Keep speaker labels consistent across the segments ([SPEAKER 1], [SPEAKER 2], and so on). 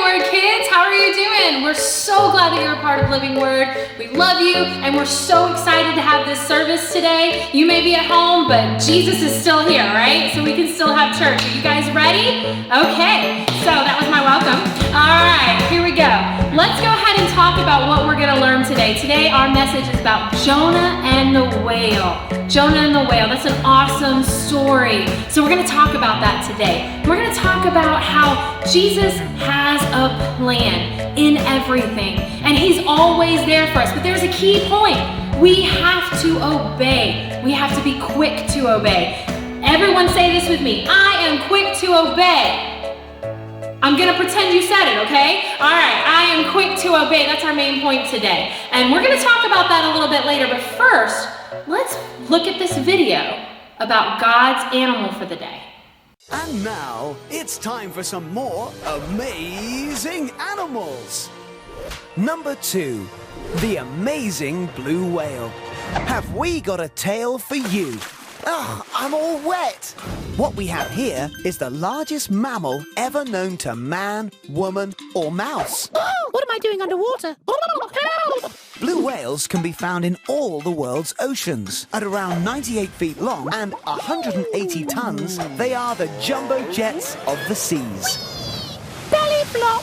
[SPEAKER 1] Word kids, how are you doing? We're so glad that you're a part of Living Word. We love you and we're so excited to have this service today. You may be at home, but Jesus is still here, right? So we can still have church. Are you guys ready? Okay, so that was my welcome. All right, here we go. Let's go ahead and talk about what we're going to learn today. Today our message is about Jonah and the whale. Jonah and the whale, that's an awesome story. So we're going to talk about that today. We're going to talk about how Jesus has a plan in everything, and he's always there for us. But there's a key point. We have to obey. We have to be quick to obey. Everyone say this with me. I am quick to obey. I'm going to pretend you said it, okay? All right, I am quick to obey. That's our main point today. And we're going to talk about that a little bit later. But first, let's look at this video about God's animal for the day.
[SPEAKER 2] And now, it's time for some more amazing animals. Number 2, the amazing blue whale. Have we got a tale for you? Ugh, I'm all wet. What we have here is the largest mammal ever known to man, woman, or mouse.
[SPEAKER 3] Oh, what am I doing underwater? Help!
[SPEAKER 2] Blue whales can be found in all the world's oceans. At around 98 feet long and 180 tons, they are the jumbo jets of the seas.
[SPEAKER 3] Belly flop!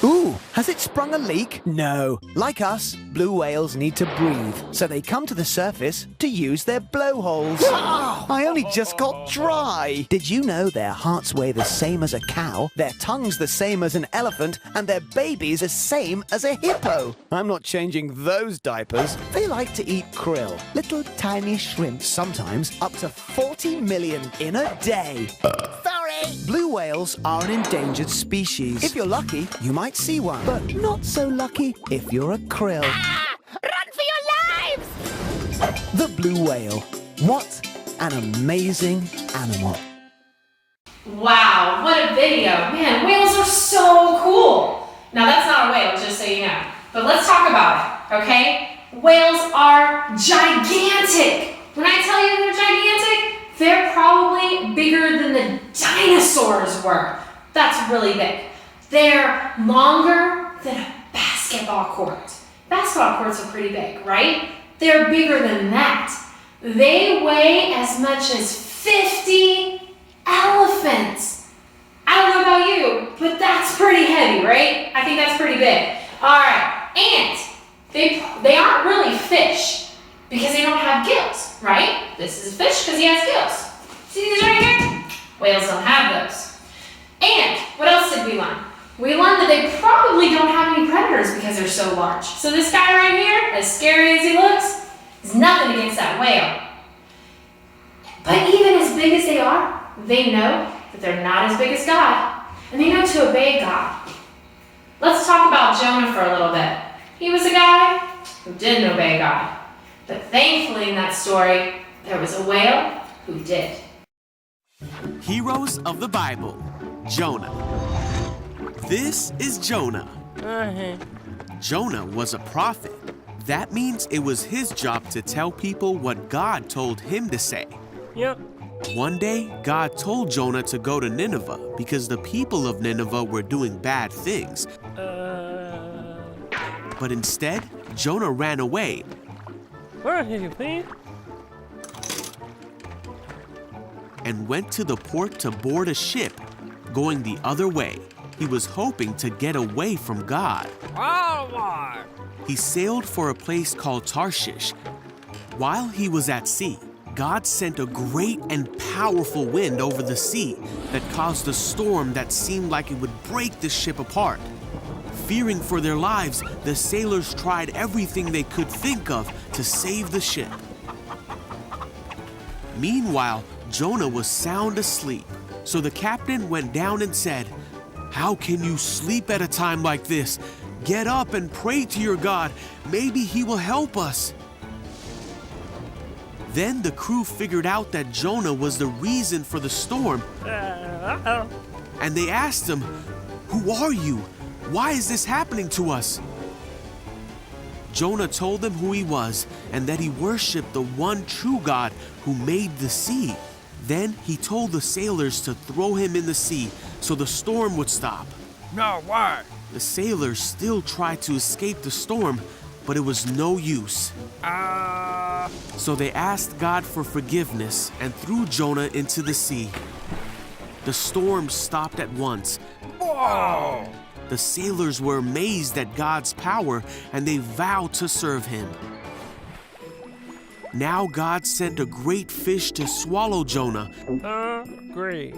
[SPEAKER 2] Ooh, has it sprung a leak? No. Like us, blue whales need to breathe, so they come to the surface to use their blowholes. I only just got dry. Did you know their hearts weigh the same as a cow, their tongue's the same as an elephant, and their baby's the same as a hippo? I'm not changing those diapers. They like to eat krill, little tiny shrimps, sometimes up to 40 million in a day. Blue whales are an endangered species. If you're lucky, you might see one. But not so lucky if you're a krill.
[SPEAKER 3] Ah! Run for your lives!
[SPEAKER 2] The blue whale. What an amazing animal.
[SPEAKER 1] Wow, what a video. Man, whales are so cool. Now that's not a whale, just so you know. But let's talk about it, okay? Whales are gigantic. When I tell you they're gigantic, they're probably bigger than the dinosaurs were. That's really big. They're longer than a basketball court. Basketball courts are pretty big, right? They're bigger than that. They weigh as much as 50 elephants. I don't know about you, but that's pretty heavy, right? I think that's pretty big. All right, and they aren't really fish because they don't have gills, right? This is a fish because he has gills. See these right here? Whales don't have those. And what else did we learn? We learned that they probably don't have any predators because they're so large. So this guy right here, as scary as he looks, is nothing against that whale. But even as big as they are, they know that they're not as big as God. And they know to obey God. Let's talk about Jonah for a little bit. He was a guy who didn't obey God. But thankfully in that story, there was a whale who did.
[SPEAKER 4] Heroes of the Bible, Jonah. This is Jonah. Jonah was a prophet. That means it was his job to tell people what God told him to say.
[SPEAKER 5] Yep.
[SPEAKER 4] One day, God told Jonah to go to Nineveh because the people of Nineveh were doing bad things. But instead, Jonah ran away.
[SPEAKER 5] Where are you, please?
[SPEAKER 4] And went to the port to board a ship, going the other way. He was hoping to get away from God. He sailed for a place called Tarshish. While he was at sea, God sent a great and powerful wind over the sea that caused a storm that seemed like it would break the ship apart. Fearing for their lives, the sailors tried everything they could think of to save the ship. Meanwhile, Jonah was sound asleep, so the captain went down and said, "How can you sleep at a time like this? Get up and pray to your God. Maybe he will help us." Then the crew figured out that Jonah was the reason for the storm. And they asked him, "Who are you? Why is this happening to us?" Jonah told them who he was and that he worshiped the one true God who made the sea. Then he told the sailors to throw him in the sea so the storm would stop.
[SPEAKER 5] No, why?
[SPEAKER 4] The sailors still tried to escape the storm, but it was no use. So they asked God for forgiveness and threw Jonah into the sea. The storm stopped at once.
[SPEAKER 5] Whoa!
[SPEAKER 4] The sailors were amazed at God's power and they vowed to serve him. Now God sent a great fish to swallow Jonah,
[SPEAKER 5] Great.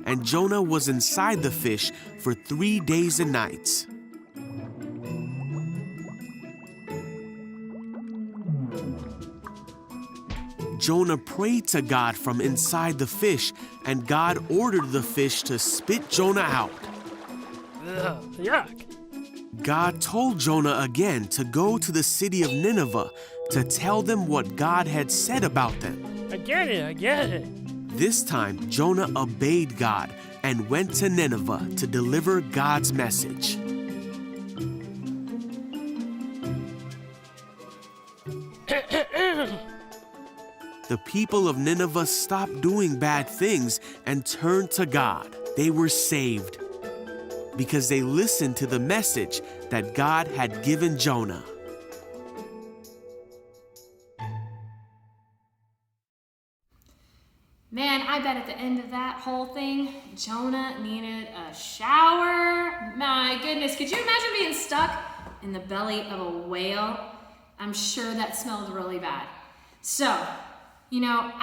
[SPEAKER 4] and Jonah was inside the fish for 3 days and nights. Jonah prayed to God from inside the fish, and God ordered the fish to spit Jonah out.
[SPEAKER 5] Ugh, yuck.
[SPEAKER 4] God told Jonah again to go to the city of Nineveh to tell them what God had said about them.
[SPEAKER 5] I get it.
[SPEAKER 4] This time, Jonah obeyed God and went to Nineveh to deliver God's message. The people of Nineveh stopped doing bad things and turned to God. They were saved because they listened to the message that God had given Jonah.
[SPEAKER 1] Man, I bet at the end of that whole thing, Jonah needed a shower. My goodness, could you imagine being stuck in the belly of a whale? I'm sure that smelled really bad. So,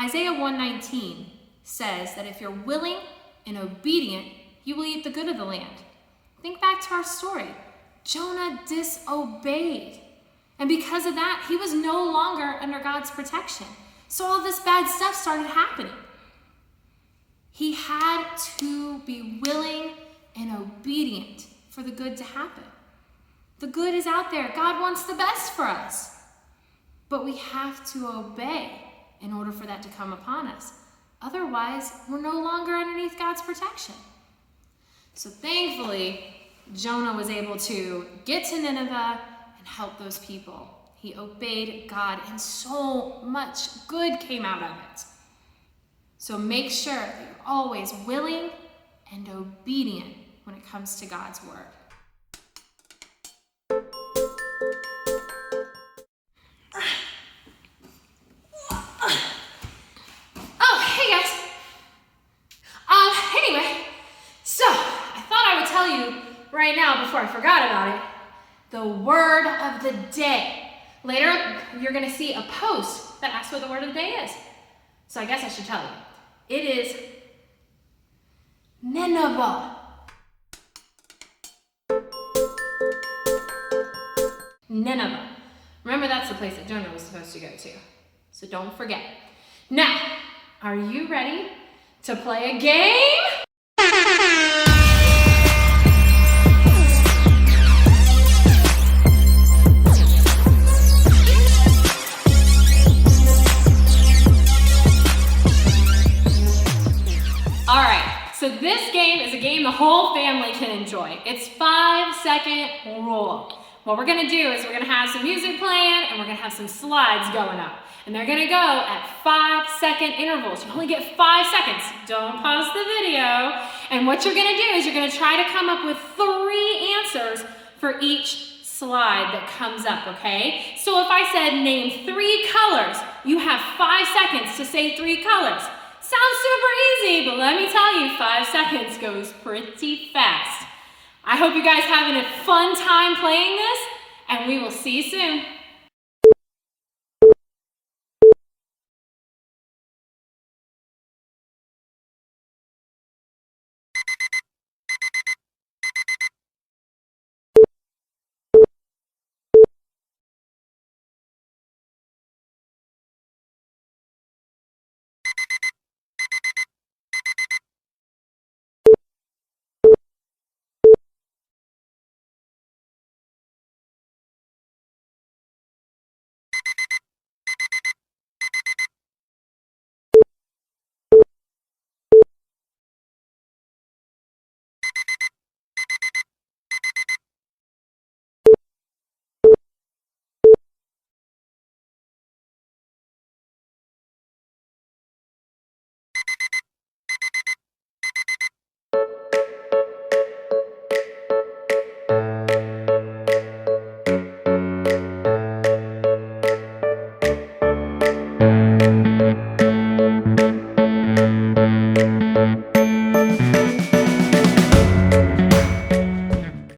[SPEAKER 1] Isaiah 1:19 says that if you're willing and obedient, you will eat the good of the land. Think back to our story. Jonah disobeyed. And because of that, he was no longer under God's protection. So all this bad stuff started happening. He had to be willing and obedient for the good to happen. The good is out there. God wants the best for us. But we have to obey in order for that to come upon us. Otherwise, we're no longer underneath God's protection. So thankfully, Jonah was able to get to Nineveh and help those people. He obeyed God, and so much good came out of it. So make sure that you're always willing and obedient when it comes to God's word. Oh, hey guys. Anyway, so I thought I would tell you right now before I forgot about it, the word of the day. Later, you're going to see a post that asks what the word of the day is. So I guess I should tell you. It is Nineveh. Nineveh. Remember, that's the place that Jonah was supposed to go to. So don't forget. Now, are you ready to play a game? So this game is a game the whole family can enjoy. It's 5-second rule. What we're gonna do is we're gonna have some music playing and we're gonna have some slides going up. And they're gonna go at 5-second intervals. You only get 5 seconds. Don't pause the video. And what you're gonna do is you're gonna try to come up with 3 answers for each slide that comes up, okay? So if I said name 3 colors, you have 5 seconds to say 3 colors. Sounds super easy, but let me tell you, 5 seconds goes pretty fast. I hope you guys having a fun time playing this, and we will see you soon.